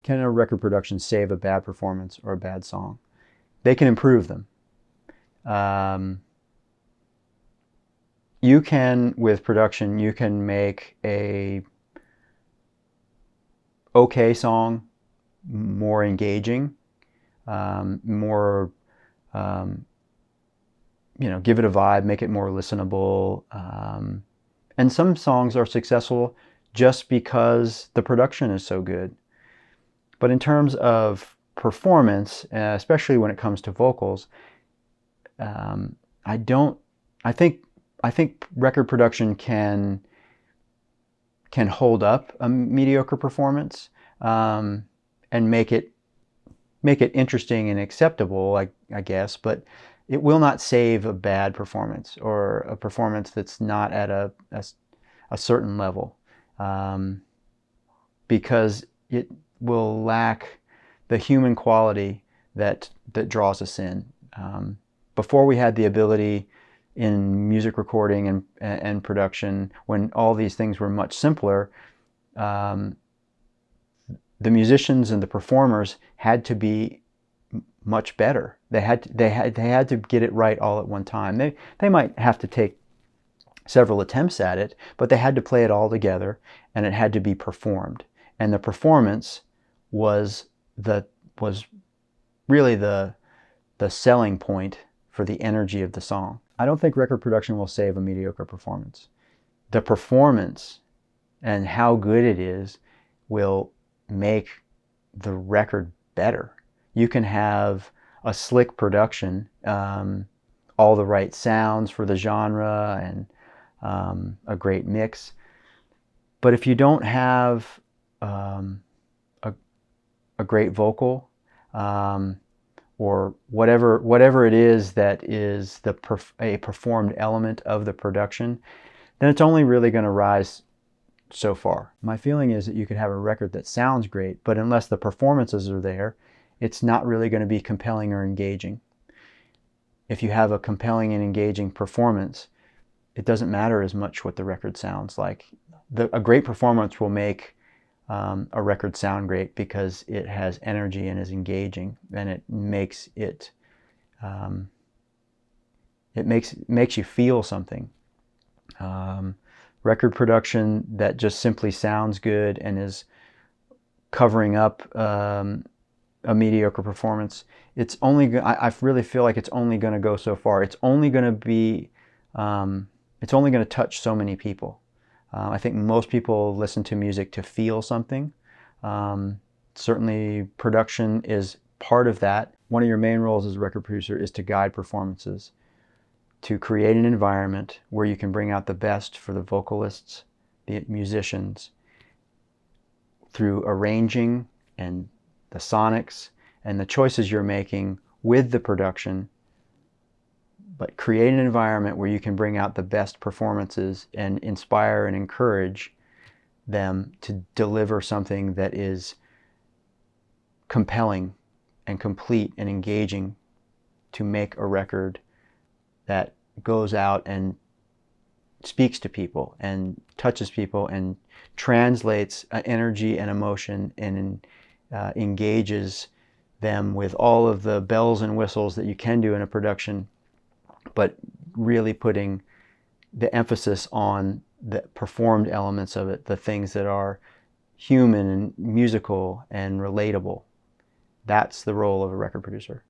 Can a record production save a bad performance or a bad song? They can improve them. You can, with production, you can make a okay song more engaging, more, give it a vibe, make it more listenable. And some songs are successful just because the production is so good. But in terms of performance, especially when it comes to vocals, I think record production can hold up a mediocre performance, and make it interesting and acceptable, I guess, but it will not save a bad performance or a performance that's not at a certain level, because it will lack the human quality that draws us in. Before we had the ability in music recording and production, when all these things were much simpler, the musicians and the performers had to be much better. They had to get it right all at one time. They might have to take several attempts at it, but they had to play it all together, and it had to be performed. And the performance was really the selling point for the energy of the song. I don't think record production will save a mediocre performance. The performance and how good it is will make the record better. You can have a slick production, all the right sounds for the genre, and a great mix. But if you don't have a great vocal, or whatever it is that is a performed element of the production, then it's only really going to rise so far. My feeling is that you could have a record that sounds great, but unless the performances are there, it's not really going to be compelling or engaging. If you have a compelling and engaging performance, it doesn't matter as much what the record sounds like. A great performance will make a record sound great because it has energy and is engaging, and it makes makes you feel something. Record production that just simply sounds good and is covering up a mediocre performance, I really feel like it's only going to go so far. It's only going to touch so many people. I think most people listen to music to feel something. Certainly production is part of that. One of your main roles as a record producer is to guide performances, to create an environment where you can bring out the best for the vocalists, the musicians, through arranging and the sonics and the choices you're making with the production, but create an environment where you can bring out the best performances and inspire and encourage them to deliver something that is compelling and complete and engaging, to make a record that goes out and speaks to people and touches people and translates energy and emotion and engages them with all of the bells and whistles that you can do in a production, but really putting the emphasis on the performed elements of it, the things that are human and musical and relatable. That's the role of a record producer.